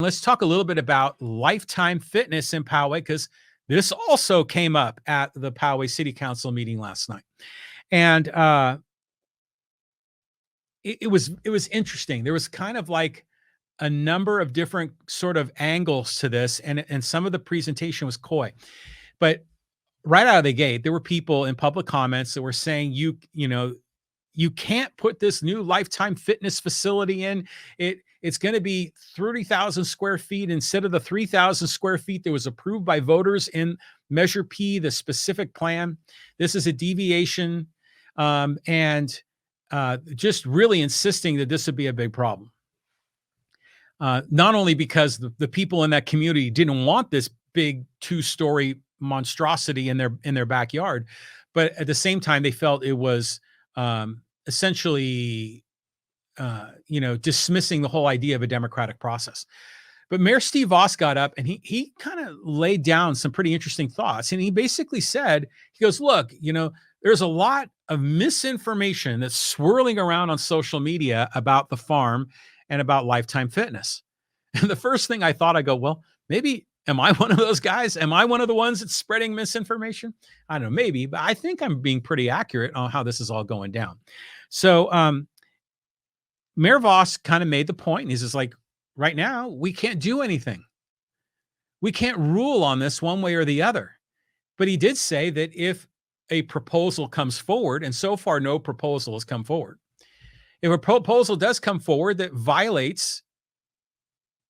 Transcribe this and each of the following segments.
Let's talk a little bit about Lifetime Fitness in Poway, because this also came up at the Poway City Council meeting last night. And it was interesting. There was kind of like a number of different sort of angles to this, and some of the presentation was coy. But right out of the gate, there were people in public comments that were saying, you can't put this new Lifetime Fitness facility in. It's going to be 30,000 square feet instead of the 3,000 square feet that was approved by voters in Measure P, the specific plan. This is a deviation, and just really insisting that this would be a big problem. Not only because the people in that community didn't want this big 2-story monstrosity in their backyard, but at the same time they felt it was essentially dismissing the whole idea of a democratic process. But Mayor Steve Voss got up and he kind of laid down some pretty interesting thoughts. And he basically said, he goes, look, there's a lot of misinformation that's swirling around on social media about the farm and about Lifetime Fitness. And the first thing I thought, I go, well, maybe, am I one of those guys? Am I one of the ones that's spreading misinformation? I don't know, maybe, but I think I'm being pretty accurate on how this is all going down. So Mayor Voss kind of made the point. And he's just like, right now, we can't do anything. We can't rule on this one way or the other. But he did say that if a proposal comes forward, and so far no proposal has come forward, if a proposal does come forward that violates,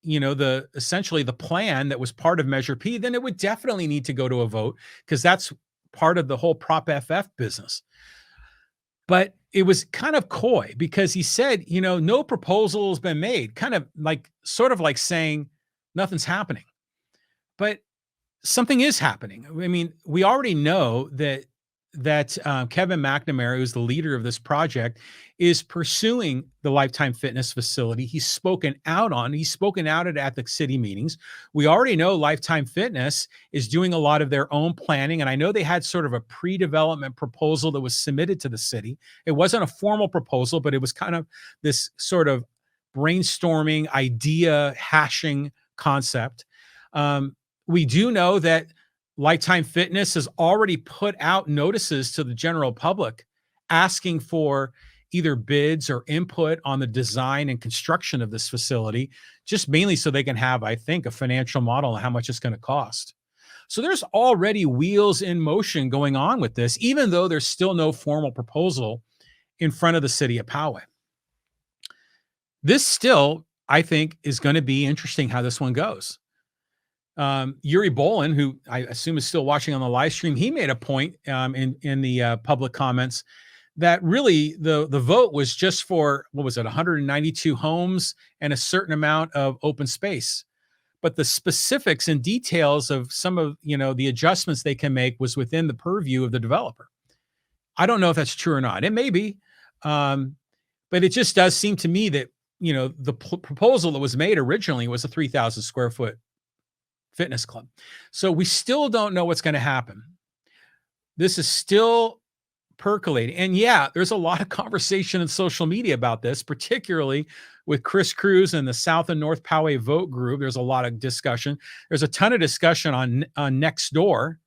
essentially the plan that was part of Measure P, then it would definitely need to go to a vote, because that's part of the whole Prop FF business. But it was kind of coy because he said, no proposal has been made, sort of like saying nothing's happening. But something is happening. I mean, we already know that Kevin McNamara, who's the leader of this project, is pursuing the Lifetime Fitness facility. He's spoken out at the city meetings. We already know Lifetime Fitness is doing a lot of their own planning. And I know they had sort of a pre-development proposal that was submitted to the city. It wasn't a formal proposal, but it was kind of this sort of brainstorming, idea hashing concept. We do know that Lifetime Fitness has already put out notices to the general public asking for either bids or input on the design and construction of this facility, just mainly so they can have, I think, a financial model on how much it's going to cost. So there's already wheels in motion going on with this, even though there's still no formal proposal in front of the city of Poway. This still, I think, is going to be interesting how this one goes. Yuri Bolin, who I assume is still watching on the live stream, he made a point in the public comments that really the vote was just for, 192 homes and a certain amount of open space. But the specifics and details of some of, the adjustments they can make was within the purview of the developer. I don't know if that's true or not. It may be. But it just does seem to me that, the proposal that was made originally was a 3,000 square foot fitness club. So we still don't know what's going to happen. This is still percolating. And yeah, there's a lot of conversation in social media about this, particularly with Chris Cruz and the South and North Poway Vote Group. There's a lot of discussion. There's a ton of discussion on Nextdoor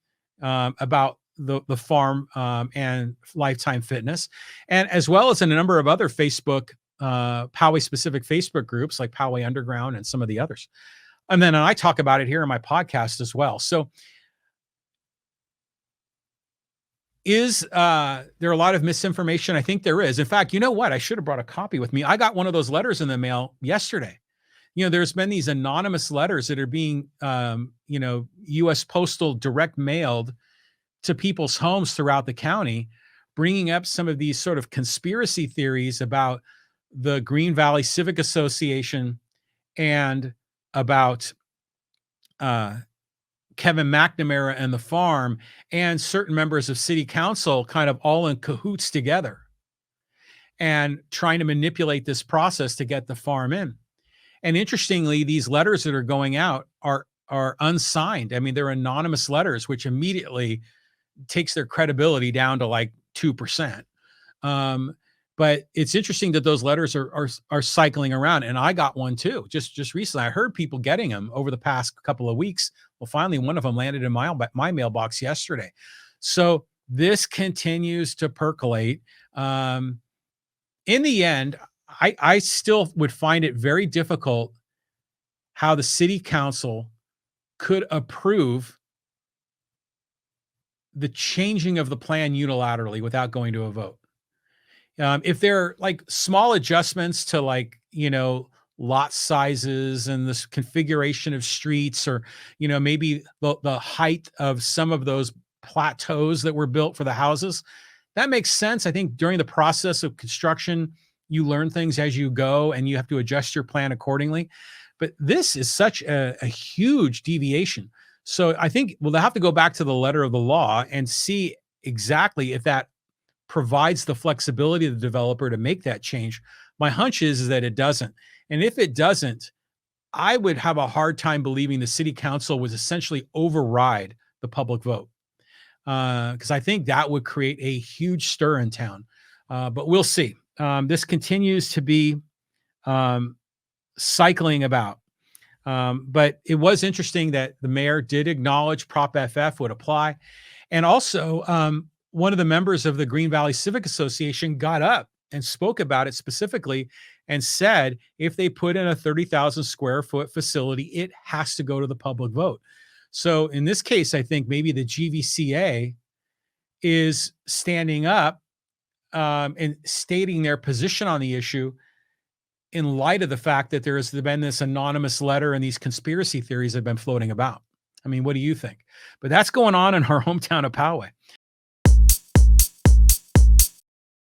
about the farm and Lifetime Fitness, and as well as in a number of other Facebook, Poway specific Facebook groups like Poway Underground and some of the others. And then I talk about it here in my podcast as well. So is there a lot of misinformation? I think there is. In fact, you know what? I should have brought a copy with me. I got one of those letters in the mail yesterday. There's been these anonymous letters that are being, U.S. Postal direct mailed to people's homes throughout the county, bringing up some of these sort of conspiracy theories about the Green Valley Civic Association and about Kevin McNamara and the farm and certain members of city council kind of all in cahoots together and trying to manipulate this process to get the farm in. And interestingly, these letters that are going out are unsigned. I mean, they're anonymous letters, which immediately takes their credibility down to like 2%. But it's interesting that those letters are cycling around, and I got one too, just recently. I heard people getting them over the past couple of weeks. Well, finally, one of them landed in my mailbox yesterday. So this continues to percolate. Um, in the end, I still would find it very difficult how the city council could approve the changing of the plan unilaterally without going to a vote. If there are like small adjustments to like, lot sizes and this configuration of streets, or, maybe the height of some of those plateaus that were built for the houses, that makes sense. I think during the process of construction, you learn things as you go and you have to adjust your plan accordingly. But this is such a huge deviation. So I think we'll have to go back to the letter of the law and see exactly if that provides the flexibility of the developer to make that change. My hunch is that it doesn't. And if it doesn't, I would have a hard time believing the city council was essentially override the public vote, because I think that would create a huge stir in town. But we'll see. This continues to be um, cycling about. But it was interesting that the mayor did acknowledge Prop FF would apply. And also, one of the members of the Green Valley Civic Association got up and spoke about it specifically and said if they put in a 30,000 square foot facility, it has to go to the public vote. So in this case, I think maybe the GVCA is standing up and stating their position on the issue in light of the fact that there has been this anonymous letter and these conspiracy theories have been floating about. I mean, what do you think? But that's going on in our hometown of Poway.